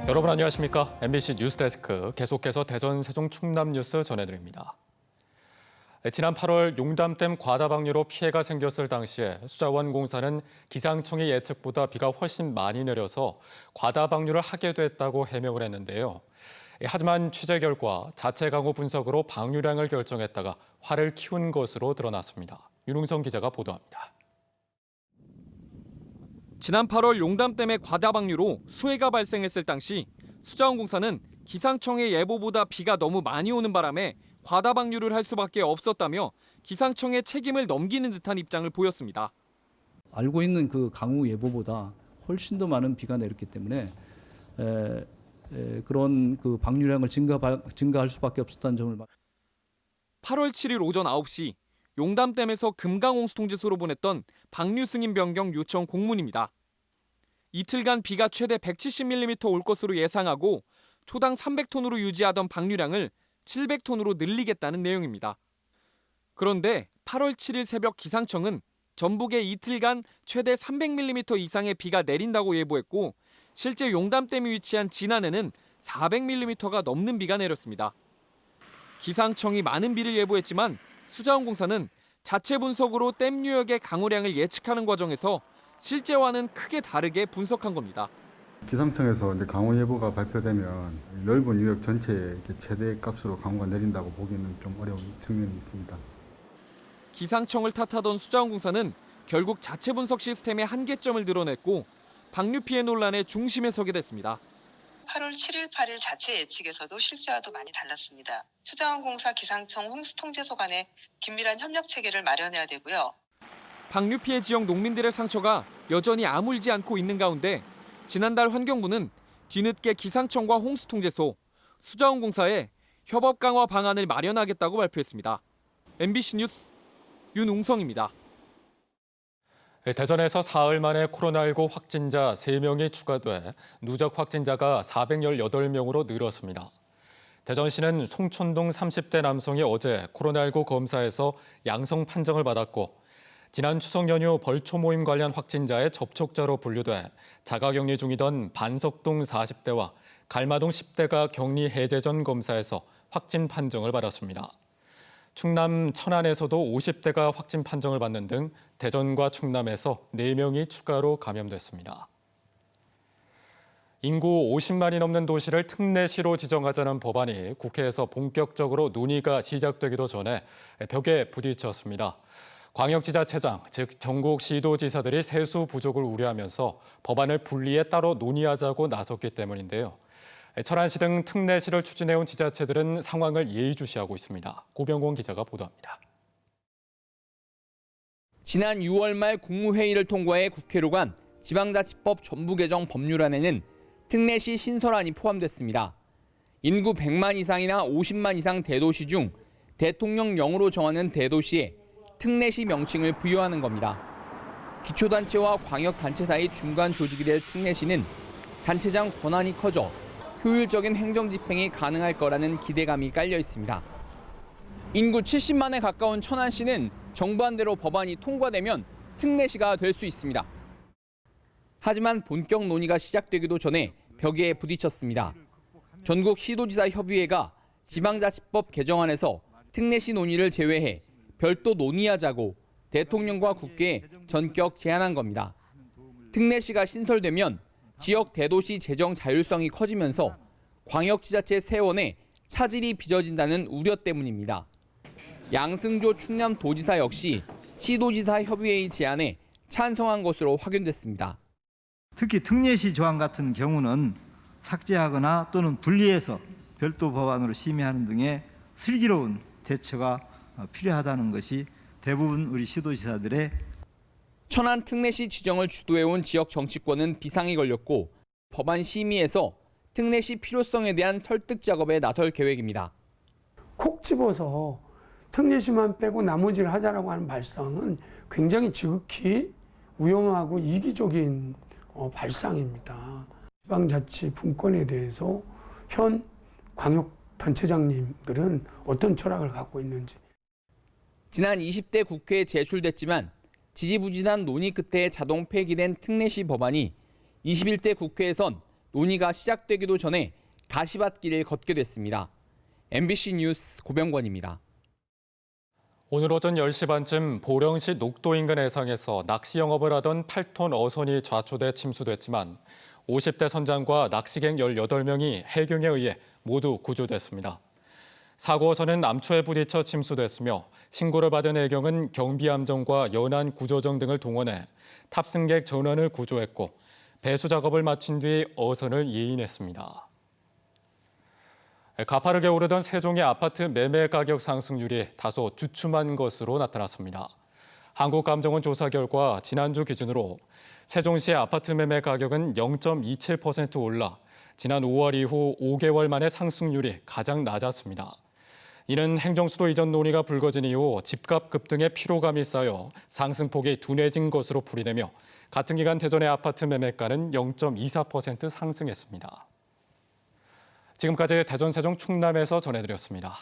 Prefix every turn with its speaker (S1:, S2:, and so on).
S1: 여러분 안녕하십니까? MBC 뉴스데스크 계속해서 대전 세종 충남 뉴스 전해드립니다. 지난 8월 용담댐 과다 방류로 피해가 생겼을 당시에 수자원공사는 기상청의 예측보다 비가 훨씬 많이 내려서 과다 방류를 하게 됐다고 해명을 했는데요. 하지만 취재 결과 자체 강우 분석으로 방류량을 결정했다가 화를 키운 것으로 드러났습니다. 윤웅성 기자가 보도합니다.
S2: 지난 8월 용담댐의 과다 방류로 수해가 발생했을 당시 수자원공사는 기상청의 예보보다 비가 너무 많이 오는 바람에 과다 방류를 할 수밖에 없었다며 기상청의 책임을 넘기는 듯한 입장을 보였습니다.
S3: 알고 있는 그 강우 예보보다 훨씬 더 많은 비가 내렸기 때문에 그런 그 방류량을 증가할 수밖에 없었다는 점을.
S2: 8월 7일 오전 9시 용담댐에서 금강홍수통제소로 보냈던 방류 승인 변경 요청 공문입니다. 이틀간 비가 최대 170mm 올 것으로 예상하고 초당 300톤으로 유지하던 방류량을 700톤으로 늘리겠다는 내용입니다. 그런데 8월 7일 새벽 기상청은 전북에 이틀간 최대 300mm 이상의 비가 내린다고 예보했고 실제 용담댐이 위치한 진안에는 400mm가 넘는 비가 내렸습니다. 기상청이 많은 비를 예보했지만 수자원공사는 자체 분석으로 댐 유역의 강우량을 예측하는 과정에서 실제와는 크게 다르게 분석한 겁니다.
S4: 기상청에서 이제 강우 예보가 발표되면 넓은 유역 전체에 최대 값으로 강우가 내린다고 보기는 좀 어려운 측면이 있습니다.
S2: 기상청을 탓하던 수자원공사는 결국 자체 분석 시스템의 한계점을 드러냈고 방류 피해 논란의 중심에 서게 됐습니다.
S5: 8월 7일, 8일 자체 예측에서도 실제와도 많이 달랐습니다. 수자원공사, 기상청, 홍수통제소 간에 긴밀한 협력 체계를 마련해야 되고요.
S2: 방류 피해 지역 농민들의 상처가 여전히 아물지 않고 있는 가운데 지난달 환경부는 뒤늦게 기상청과 홍수통제소, 수자원공사에 협업 강화 방안을 마련하겠다고 발표했습니다. MBC 뉴스 윤웅성입니다.
S1: 대전에서 사흘 만에 코로나19 확진자 3명이 추가돼 누적 확진자가 418명으로 늘었습니다. 대전시는 송촌동 30대 남성이 어제 코로나19 검사에서 양성 판정을 받았고 지난 추석 연휴 벌초 모임 관련 확진자의 접촉자로 분류돼 자가격리 중이던 반석동 40대와 갈마동 10대가 격리 해제 전 검사에서 확진 판정을 받았습니다. 충남 천안에서도 50대가 확진 판정을 받는 등 대전과 충남에서 4명이 추가로 감염됐습니다. 인구 50만이 넘는 도시를 특례시로 지정하자는 법안이 국회에서 본격적으로 논의가 시작되기도 전에 벽에 부딪혔습니다. 광역지자체장, 즉 전국시도지사들이 세수 부족을 우려하면서 법안을 분리해 따로 논의하자고 나섰기 때문인데요. 천안시 등 특례시를 추진해온 지자체들은 상황을 예의주시하고 있습니다. 고병곤 기자가 보도합니다.
S6: 지난 6월 말 국무회의를 통과해 국회로 간 지방자치법 전부 개정 법률안에는 특례시 신설안이 포함됐습니다. 인구 100만 이상이나 50만 이상 대도시 중 대통령령으로 정하는 대도시에 특례시 명칭을 부여하는 겁니다. 기초단체와 광역단체 사이 중간 조직이 될 특례시는 단체장 권한이 커져 효율적인 행정집행이 가능할 거라는 기대감이 깔려 있습니다. 인구 70만에 가까운 천안시는 정부안대로 법안이 통과되면 특례시가 될 수 있습니다. 하지만 본격 논의가 시작되기도 전에 벽에 부딪혔습니다. 전국시도지사협의회가 지방자치법 개정안에서 특례시 논의를 제외해 별도 논의하자고 대통령과 국회에 전격 제안한 겁니다. 특례시가 신설되면 지역 대도시 재정 자율성이 커지면서 광역지자체 세원에 차질이 빚어진다는 우려 때문입니다. 양승조 충남도지사 역시 시도지사 협의회의 제안에 찬성한 것으로 확인됐습니다.
S7: 특히 특례시 조항 같은 경우는 삭제하거나 또는 분리해서 별도 법안으로 심의하는 등의 슬기로운 대처가 필요하다는 것이 대부분 우리 시도지사들의.
S6: 천안 특례시 지정을 주도해온 지역 정치권은 비상이 걸렸고 법안 심의에서 특례시 필요성에 대한 설득 작업에 나설 계획입니다.
S8: 콕 집어서 특례시만 빼고 나머지를 하자라고 하는 발상은 굉장히 지극히 위험하고 이기적인 발상입니다. 지방자치 분권에 대해서 현 광역단체장님들은 어떤 철학을 갖고 있는지.
S6: 지난 20대 국회에 제출됐지만 지지부진한 논의 끝에 자동 폐기된 특례시 법안이 21대 국회에선 논의가 시작되기도 전에 가시밭길을 걷게 됐습니다. MBC 뉴스 고병권입니다.
S1: 오늘 오전 10시 반쯤 보령시 녹도 인근 해상에서 낚시 영업을 하던 8톤 어선이 좌초돼 침수됐지만 50대 선장과 낚시객 18명이 해경에 의해 모두 구조됐습니다. 사고 어선은 암초에 부딪혀 침수됐으며 신고를 받은 해경은 경비함정과 연안구조정 등을 동원해 탑승객 전원을 구조했고 배수 작업을 마친 뒤 어선을 예인했습니다. 가파르게 오르던 세종의 아파트 매매 가격 상승률이 다소 주춤한 것으로 나타났습니다. 한국감정원 조사 결과 지난주 기준으로 세종시의 아파트 매매 가격은 0.27% 올라 지난 5월 이후 5개월 만에 상승률이 가장 낮았습니다. 이는 행정수도 이전 논의가 불거진 이후 집값 급등에 피로감이 쌓여 상승폭이 둔해진 것으로 풀이되며 같은 기간 대전의 아파트 매매가는 0.24% 상승했습니다. 지금까지 대전, 세종, 충남에서 전해드렸습니다.